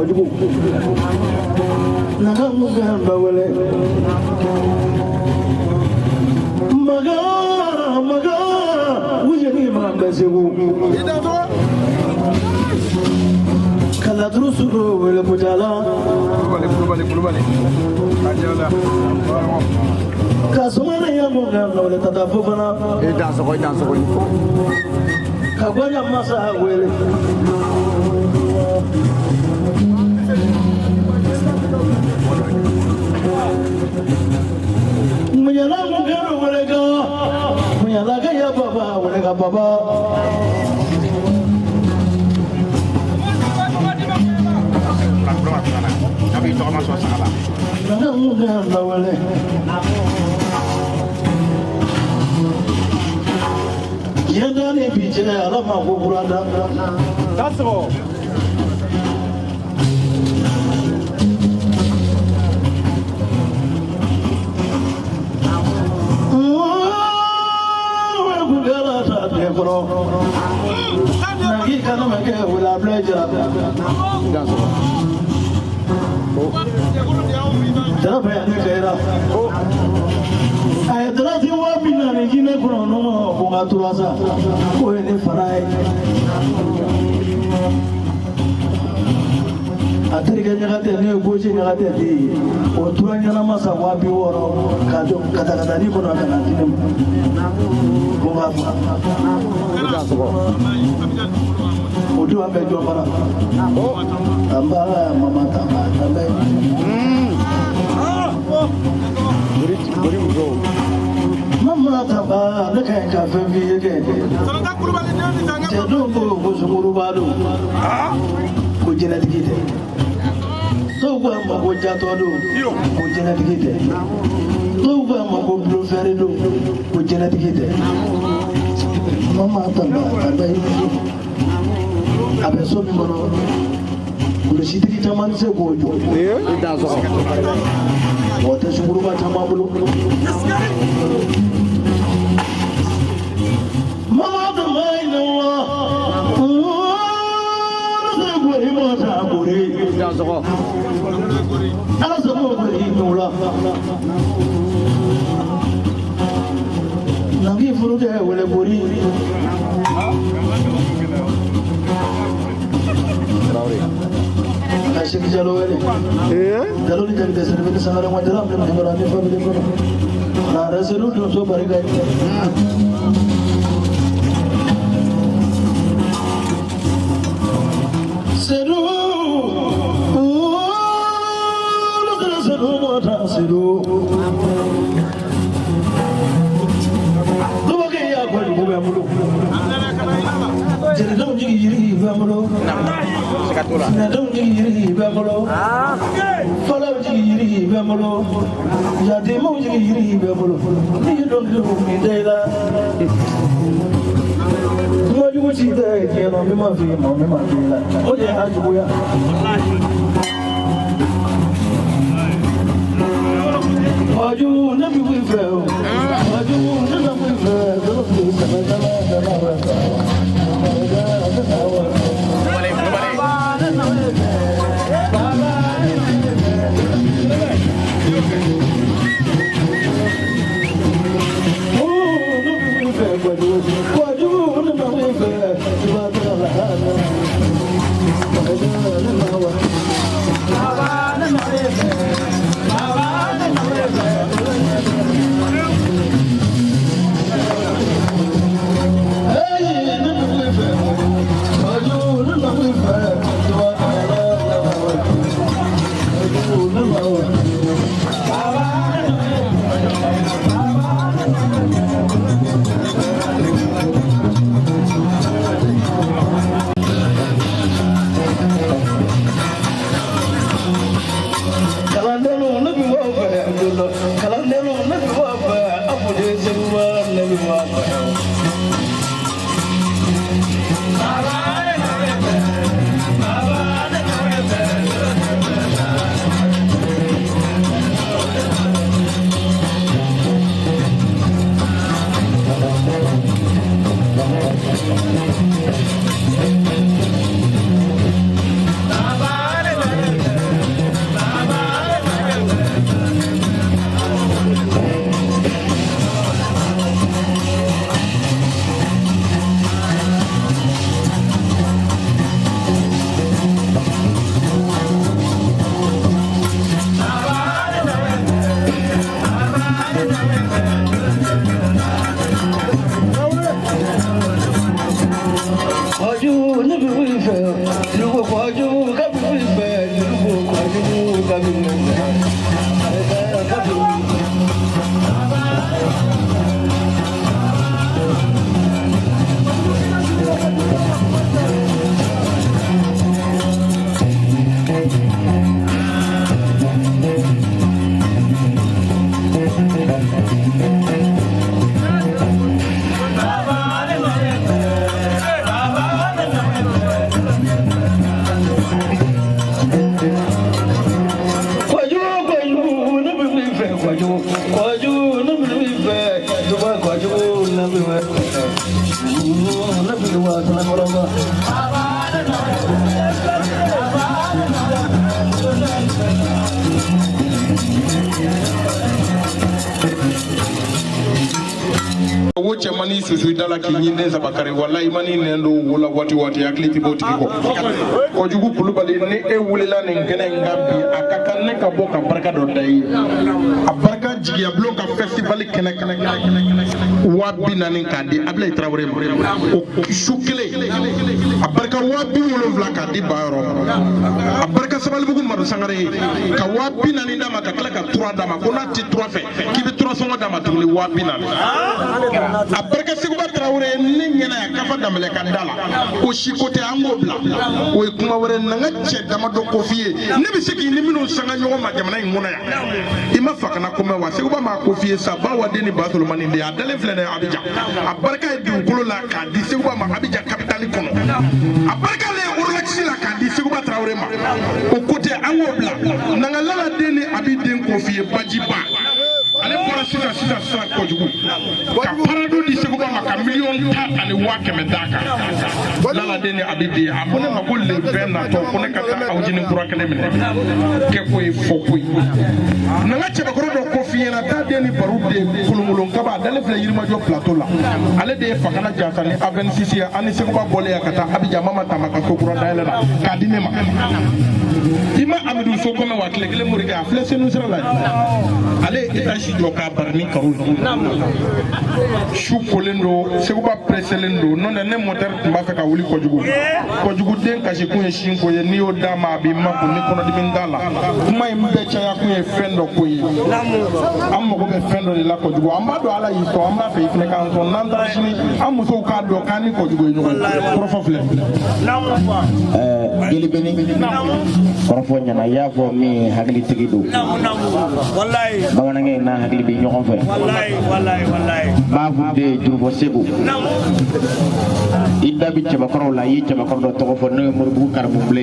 mojugu naga muga bawale maga maga wujeni ma besewu kala drusuru wala mujala kulubali ajala kasumana ya muga wala tadafufana danso ko kagwanya masa wele Muyala mugero welega muyala gaya baba welega baba tapi itu masuk salah nana mugero wele yanda ne bije ala ma ko burada dasro nagi kana make wala bleja dara baya ne kaira ay dara ti wa bina ne gine kono no ko ngaturasa ko ne farai atari ga nyagate ne goje nyagate di o turanya na masa wa bi woro kajo kata ni kono kana dinem ko ga Odi wa bejo para. Amba mama tamba tamba. Buri bro. Mama tamba ne kai ka fe vi yeke. Sarata kurubali ne tanga. Jedo ko zumuru balu. Ko jena digite. To gwa ma ko jato do. Ko jena digite. To gwa ma ko blo fere do. Ko jena digite. Mama tamba tamba. Abe so mi mono kulo shitiki taman se gojo Da so wata shuguru ba tamabulo mama da mai nawa se gori mata gori da so ala so gori nola nangi furu de wele gori Asyik jalo ini. Jalo ni jadi dasar kita sangat ramai dalam dan mengalami family pun. Nah, rasa lu tu so bari gay. Seru, lu kena seru mata seru. Lu bagai apa ni bukan mulu. Jadi dong jadi iri bamolo. Sekatula. Nah dong jadi iri bamolo. Follow jadi iri bamolo. Jadi mau jadi iri bamolo. Ni dong dong ni dela. Mau juga cerita dia memang lah. Oh dia aja buaya. Aju nabi wifel. Aju nabi wifel. Terus sama-sama. Woche mani susu dala kinyinde zabakare wallahi mani nendo wala wati akliti boti ko ko jugu kulubali ne e wulela ne ngene ngambi akaka ne ka boka barka do tay abarka jigi ablo ka festival kene wabi nanin kandi abla traoré o shukle abarka wabi wolonvla kandi bayro abarka sabal bugu madu sangare ka wabi nanin dama ka kala ka 3 dama ko nati 3 fe ki bi 300 dama tuli wabi nanin abarka seguba traoré ni ngena ya kafa damle ka dala o shikote angobla o kuma wore nanga che dama do ko fiye ne bi sigi ni minu sanga nyogo ma jamana ngona ya ima fakana kuma wa seguba ma ko fiye sabawa deni batolo mani de adale flene abija abarka di ukolo la ka di seguba ma abija capital kono abarka le urlaxi la ka di seguba traoré ma o kote angobla nanga lala deni abiden ko fiye bajiba ale bora sisa kojugu ka parado di seguba maka million ta ale wake medaka lala deni abidi abone mako le bena to kone kata awjini kura kene mene ke koy fokoy na ngache bakoro do kofi na ta deni barude kulumulon kaba dale fle yirma jo plateau la ale de fakana jasa ni A26 ya ani seguba bole ya kata abija mama tamaka sokura dale la kadine ma ima amidou sokome wakle gele muriga fle senu sera la ale itashi joka barni karul shu kolendo seguba preselendo non ne moteur mba fe ka wuli kojugu den kashi kunye shinko ye ni o dama bi mako ni kono di mindala kuma imbe cha ya kunye fendo koyi ammo ko be fendo ni la kojugu amba do ala yi so amba fe ifne kan so nanda shini amu so ka do kan ni kojugu yi profofle geli beni profo nyana yafo mi hagli tigido wallahi baganange na hagli bi ñoxon fe wallahi babu de jurbo segu idda bi ci bakoro la yi ci bakoro do to fo no mo bu kar bu ble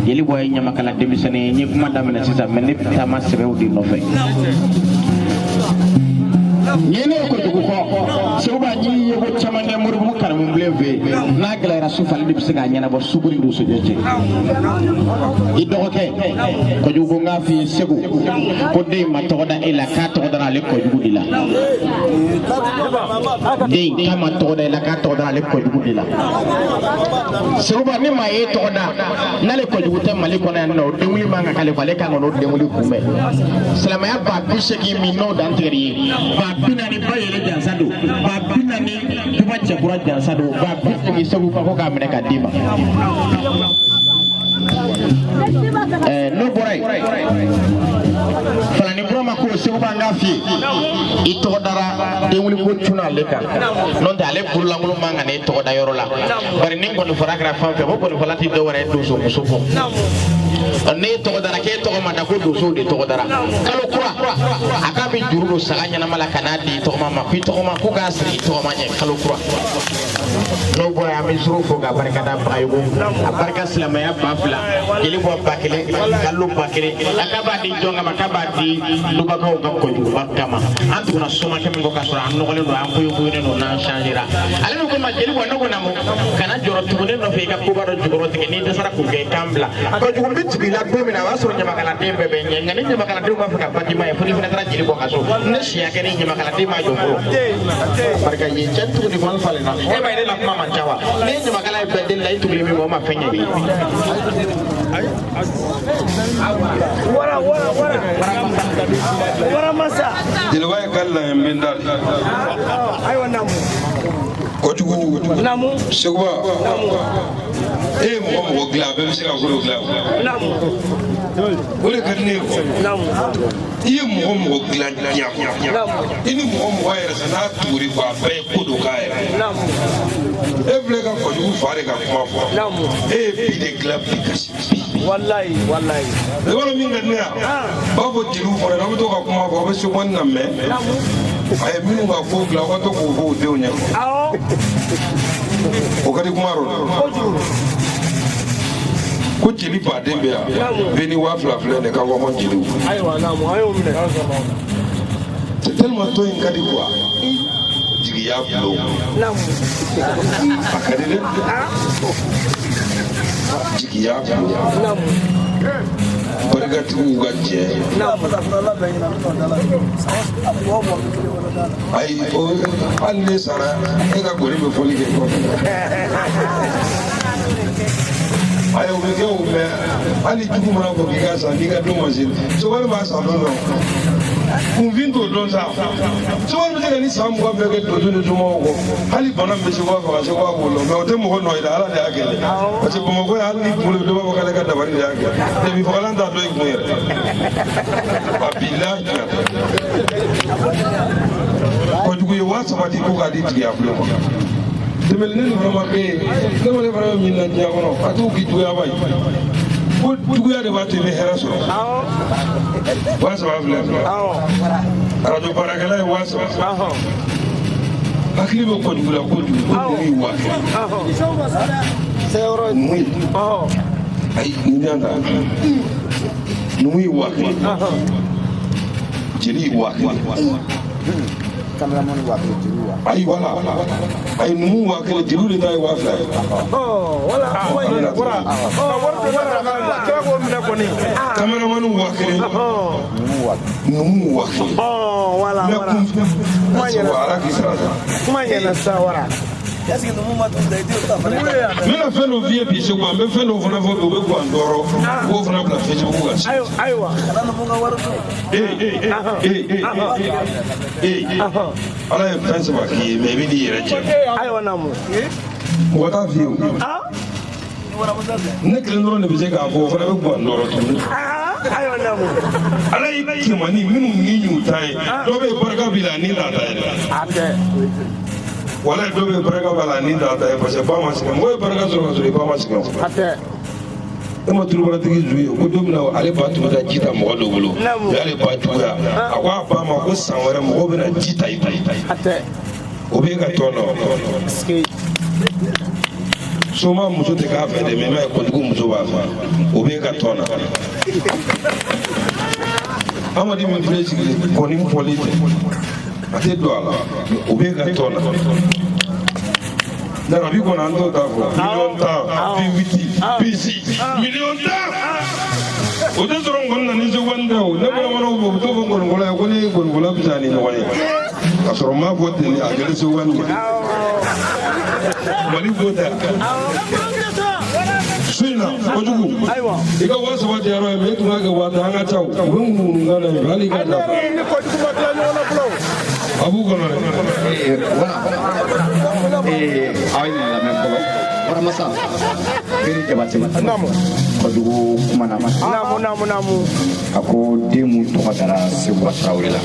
yeli boy ñama kala demisane ñi kuma damina ci sa melni tama sebew di no fe ñene ko dugu ko sewba ñi yego camane mo bu kar bu ble ve na gala rasul fal di bisaga ñana bo suburi do so jete iddo ko ke ko jugo nga fi segu ko de ma to da ila ka to da le ko jugo dila de kama to da ila ka to da le ko jugo dila sewba ni ma e to da na le ko jugo te mali ko na no de wuli ma nga kale fale ka no de wuli kumbe salama ya ba bi segi mi no dan teri ba binani bayele jansado ba binani tuba chakura jansado ba binani segu ko ka mene ka dima no boray falani broma ko segu ba ngafi ito dara de wuli ko tuna leka non dale bulla ngulu manga ne to da yoro la bari ni ngol farakra fa fe ko ko falati do wara do so musufo ne to dara ke to ma da ko do so de to dara kalo kura aka bi juru saganya na mala kanadi to mama fi to ma ko gasri to ma nye kalo kura no boy ami zuru fo ga barka da bayugo barka salama ya bafla kili bo bakile kallu bakile aka ba di jonga makaba di duba ko ga ko bakama antu na soma ke ngo kasura an no gole do an ko yugo ne no na changira ale no ko ma jeli bo no ko namo kana joro tugune no fe ga ko baro joro te ni de sara ko ke kambla ko jugo bit bi la domina waso nyama kala tembe be nyanga ni nyama kala de ko fa ba di ma funi funa tara jeli bo kaso ne siya ke ni nyama kala de ma jongo barka yi centu ni fon falena e bay de la mama jawa ne nyama kala be de lay tugli mi mo ma fenya bi wara masa dilwa kala mbindal ay wannan ko jugu kojugu namu seguba e mo gla be se ka ko gla namu ole kadne ko namu iye mo gla nya ini mo wa yere sana turi kwa be ko do ka yere namu e ble ka kojugu fare ka kuma fo namu e bi de gla bi kasi wallahi wallahi e wala min kadne ba bo dilu fo na to ka kuma fo be se won na me namu ay min ga ko gla ko to ko bo de onya awo o kadi kuma ro ko jeli ba de be ya beni wa fla fla ne ka ko mo jeli aywa namu ayo mne c'est tellement to in kadi quoi jigi ya flo namu akadi de jigi ya flo namu bargatu gaje namu ay o alle sara e ka gori be foli ke ko ay o be ke o me ali tuku mana ko ki ga sa ni ga do mo sin so wala ba sa no kun vindo don sa so wala be ni sam ko be ke do do do mo ko ali bana be so ko so ko lo me o te mo ko no ida ala de agele o te mo ko ali pulo do ba ko ka da bari de agele te bi fo lan da do ik mo yere abila ko jugu ye wa sabati ko ka di ti ya flo ko demel ne no ma be ne mo le fara min na nya kono atu ki jugu ya bay ko jugu ya de ba te be hera so awo wa sa ba fle awo radio paragala wa sa awo akili be ko jugu la ko jugu ko ni wa awo sewro muy awo ay ni anda nui wa awo jeli wa cameraman wa ko jiruwa ay wala ay numu wa kele jelu le tay wa fla oh wala wala wala ka ko mne ko ni cameraman wa kele oh numu wa oh wala na wala kun wala ki sara kuma yana sawara mena fɛn dɔ fiyɛ bi se quoi n bɛ fɛn dɔ fana fɔ o bɛ guwan dɔrɔ k'o fana bila Facebook kan si ayiwa ala ye fɛn saba k'i ye mais i bɛ n'i yɛrɛ cɛ ayiwa namu mɔgɔ t'a fiyɛ o ne kelen dɔrɔn de bɛ se k'a fɔ o fana bɛ guwan dɔrɔ tuguni ayiwa namu ala ye kimani minnu ni y'u ta ye dɔ bɛ barika b'i la ni t'a ta ye dɛ a tɛ wala dɔ bɛ barika b'a la ni t'a ta ye parce que ba ma sɛgɛn mɔgɔ ye barika sɔrɔ ka sɔrɔ i ba ma sɛgɛn a tɛ e ma turubaratigi zu ye ko don min na ale ba tun bɛ taa ji ta mɔgɔ dɔ bolo mais ale ba juguya a ko a ba ma ko san wɛrɛ mɔgɔw bɛ na ji ta i ta a tɛ o bɛ ka tɔn dɔn soma muso tɛ k'a fɛ dɛ mais n'a ye kojugu muso b'a fɛ o bɛ ka tɔn na amadi min filɛ sigi kɔni fɔli tɛ a tɛ don a la o bɛ ka tɔn na nana bi kɔni an t'o ta fɔ miliyɔn tan bi witi bi si miliyɔn tan o tɛ sɔrɔ nkɔni na ni seconde tɛ o ne bamananw b'o to fɔ nkɔnifɔla ye ko ni nkɔnifɔla bɛ taa ni ɲɔgɔn ye ka sɔrɔ n m'a fɔ ten a kɛlen seconde ye mali b'o tɛ su in na kojugu i ka wa saba tɛ yɔrɔ ye mais e tun b'a kɛ wa tan an ka ca o bɛ ŋunu kan na ye hali i ka da a b'u kɔnɔ dɛ. ayi la men fɔlɔ waramasa beri jabate kojugu kumana namu a ko den mun tɔgɔ dara Seguba Tarawele la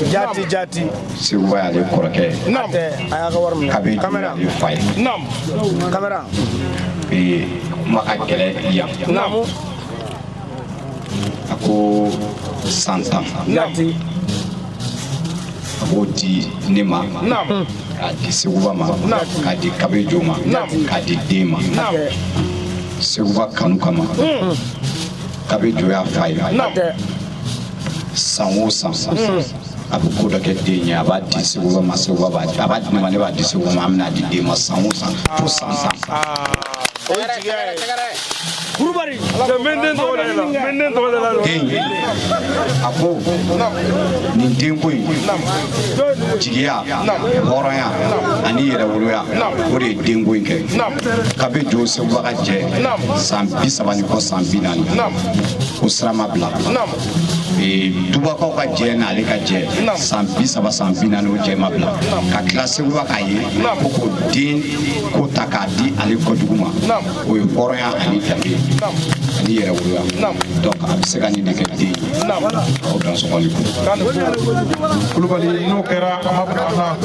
jati Seguba y'ale kɔrɔkɛ a y'a ka wari minɛ a bɛ ale fa ye kamera kuma ka gɛlɛ yan namu a ko san 10 jati a b'o di ne ma k'a di Seguba ma k'a di Kabejo ma k'a di den ma Seguba kanu kama Kabejo y'a fa ye san o san a bɛ ko dɔ kɛ den ye a b'a di Seguba ma Seguba b'a di a b'a di ne ma ne b'a di Seguba ma an bɛna di den ma san o san fo san 10 kurubari den a ko nin denko in jigiya hɔrɔnya ani yɛrɛwoloya o de ye denko in kɛ Kabejo Seguba ka jɛ san 30 ni kɔ san 40 o sira ma bila dubakaw ka jɛ n'ale ka jɛ san 30 san 40 o jɛ ma bila ka tila seguba k'a ye ko k'o den ko ta k'a di ale kɔjugu ma o ye hɔrɔnya ani danbe ani yɛrɛwoloya donc a bɛ se ka nin de kɛ den aw dansɔgɔli ko Kulubali n'o kɛra a ma